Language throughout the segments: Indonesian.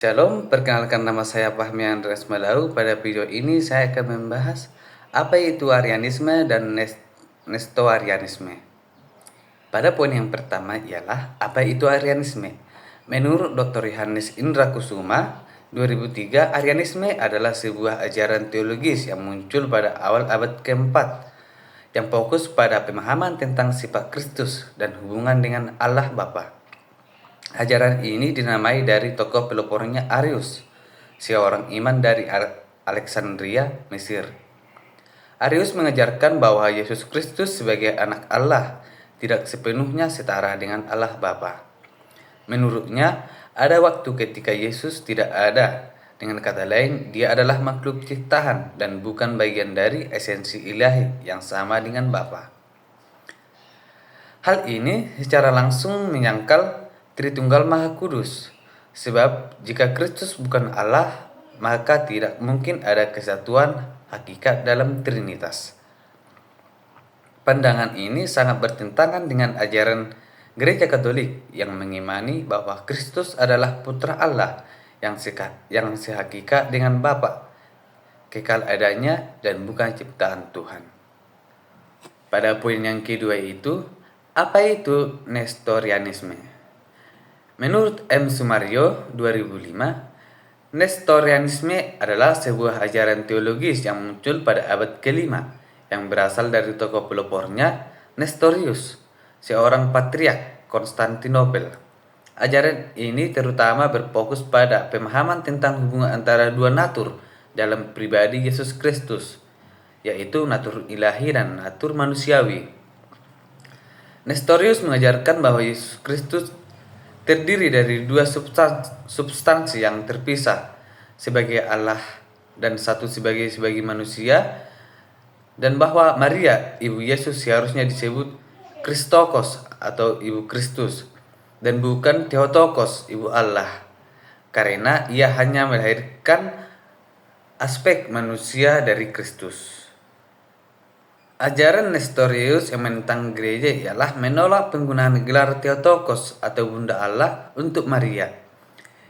Shalom, perkenalkan nama saya Fahmi Andreas Malau. Pada video ini saya akan membahas apa itu Arianisme dan Nestorianisme. Pada poin yang pertama ialah apa itu Arianisme. Menurut Dr. Yohanes Indra Kusuma, 2003, Arianisme adalah sebuah ajaran teologis yang muncul pada awal abad keempat yang fokus pada pemahaman tentang sifat Kristus dan hubungan dengan Allah Bapa. Ajaran ini dinamai dari tokoh pelopornya Arius, seorang iman dari Alexandria, Mesir. Arius mengajarkan bahwa Yesus Kristus sebagai anak Allah tidak sepenuhnya setara dengan Allah Bapa. Menurutnya, ada waktu ketika Yesus tidak ada. Dengan kata lain, dia adalah makhluk ciptaan dan bukan bagian dari esensi ilahi yang sama dengan Bapa. Hal ini secara langsung menyangkal Tritunggal Maha Kudus, sebab jika Kristus bukan Allah, maka tidak mungkin ada kesatuan hakikat dalam Trinitas. Pandangan ini sangat bertentangan dengan ajaran Gereja Katolik yang mengimani bahwa Kristus adalah Putra Allah yang sehakikat dengan Bapa, kekal adanya dan bukan ciptaan Tuhan. Pada poin yang kedua itu, apa itu Nestorianisme? Menurut M. Sumario 2005, Nestorianisme adalah sebuah ajaran teologis yang muncul pada abad ke-5 yang berasal dari tokoh pelopornya Nestorius, seorang patriark Konstantinopel. Ajaran ini terutama berfokus pada pemahaman tentang hubungan antara dua natur dalam pribadi Yesus Kristus, yaitu natur ilahi dan natur manusiawi. Nestorius mengajarkan bahwa Yesus Kristus terdiri dari dua substansi yang terpisah, sebagai Allah dan satu sebagai manusia, dan bahwa Maria, ibu Yesus, seharusnya disebut Christokos atau ibu Kristus dan bukan Theotokos, ibu Allah, karena ia hanya melahirkan aspek manusia dari Kristus. Ajaran Nestorius yang menentang gereja ialah menolak penggunaan gelar Theotokos atau Bunda Allah untuk Maria.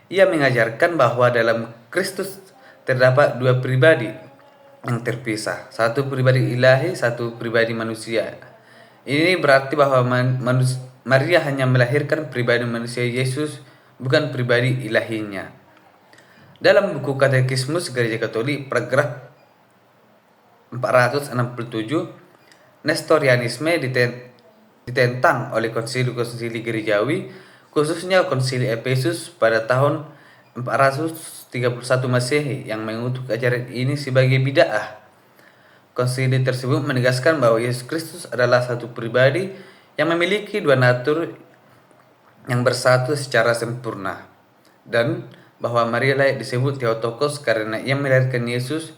Ia mengajarkan bahwa dalam Kristus terdapat dua pribadi yang terpisah, satu pribadi ilahi, satu pribadi manusia. Ini berarti bahwa Maria hanya melahirkan pribadi manusia Yesus, bukan pribadi ilahinya. Dalam buku Katekismus Gereja Katolik, paragraf 467, Nestorianisme ditentang oleh konsili-konsili gerejawi, khususnya konsili Efesus pada tahun 431 Masehi yang mengutuk ajaran ini sebagai bid'ah. Konsili tersebut menegaskan bahwa Yesus Kristus adalah satu pribadi yang memiliki dua natur yang bersatu secara sempurna, dan bahwa Maria layak disebut Theotokos karena ia melahirkan Yesus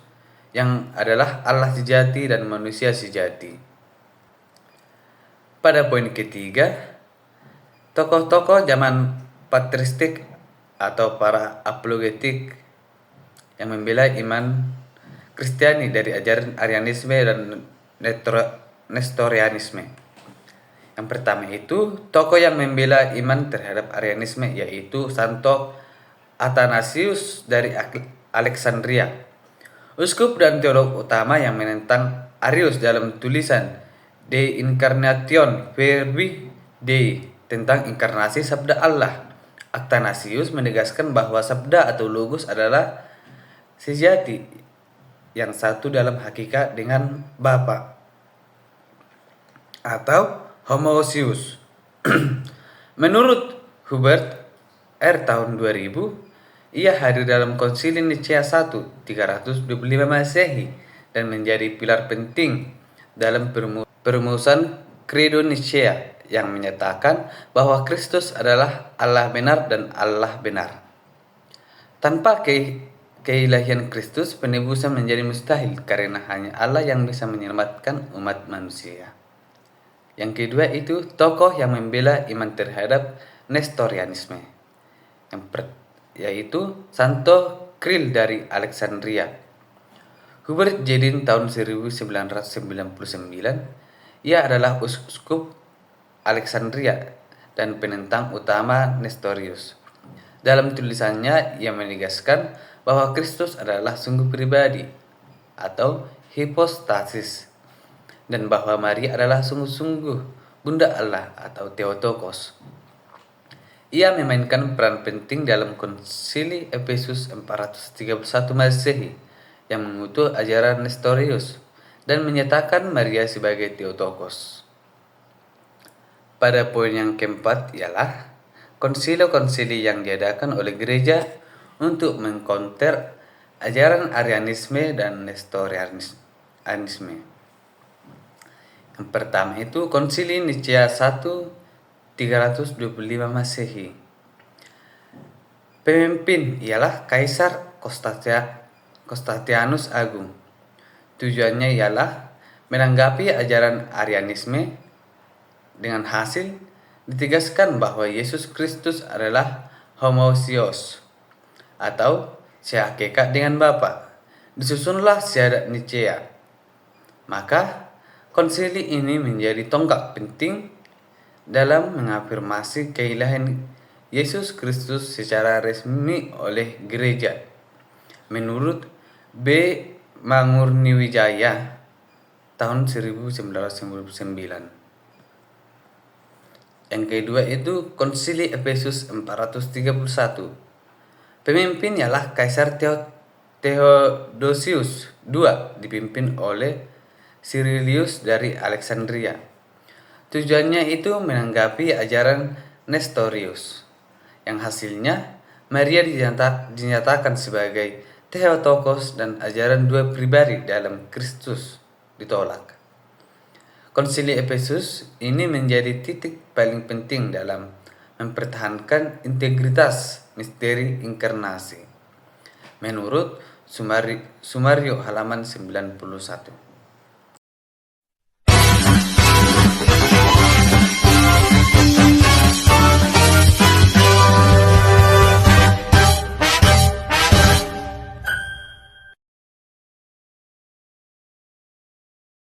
yang adalah Allah sejati dan manusia sejati. Pada poin ketiga, tokoh-tokoh zaman patristik atau para apologetik yang membela iman Kristiani dari ajaran Arianisme dan Nestorianisme. Yang pertama itu, tokoh yang membela iman terhadap Arianisme yaitu Santo Athanasius dari Alexandria, uskup dan teolog utama yang menentang Arius dalam tulisan De Incarnation Verbi Dei tentang inkarnasi sabda Allah. Athanasius menegaskan bahwa sabda atau logos adalah sejati yang satu dalam hakikat dengan Bapa atau homoousios. Menurut Hubert R. tahun 2000, ia hadir dalam Konsili Nicea I 325 Masehi dan menjadi pilar penting dalam perumusan Credo Nicea yang menyatakan bahwa Kristus adalah Allah benar dan Allah benar. Tanpa keilahian Kristus, penebusan menjadi mustahil karena hanya Allah yang bisa menyelamatkan umat manusia. Yang kedua itu tokoh yang membela iman terhadap Nestorianisme, yaitu Santo Kirill dari Alexandria. Hubert Jedin tahun 1999, ia adalah uskup Alexandria dan penentang utama Nestorius. Dalam tulisannya, ia menegaskan bahwa Kristus adalah sungguh pribadi atau hipostasis, dan bahwa Maria adalah sungguh-sungguh Bunda Allah atau Theotokos. Ia memainkan peran penting dalam Konsili Efesus 431 Masehi yang mengutuk ajaran Nestorius dan menyatakan Maria sebagai Theotokos. Pada poin yang keempat ialah konsili-konsili yang diadakan oleh gereja untuk mengkonter ajaran Arianisme dan Nestorianisme. Yang pertama itu Konsili Nicea 325 Masehi. Pemimpin ialah Kaisar Konstantinus Agung. Tujuannya ialah menanggapi ajaran Arianisme, dengan hasil ditegaskan bahwa Yesus Kristus adalah homoousios atau sehakikat dengan Bapa. Disusunlah Syahadat Nicea. Maka konsili ini menjadi tonggak penting dalam mengafirmasi keilahian Yesus Kristus secara resmi oleh gereja. Menurut B. Mangurniwijaya tahun 1999. Yang kedua itu Konsili Efesus 431. Pemimpin ialah Kaisar Theodosius II, dipimpin oleh Cyrilius dari Alexandria. Tujuannya itu menanggapi ajaran Nestorius, yang hasilnya Maria dinyatakan sebagai Theotokos dan ajaran dua pribadi dalam Kristus ditolak. Konsili Efesus ini menjadi titik paling penting dalam mempertahankan integritas misteri inkarnasi. Menurut Sumario halaman 91.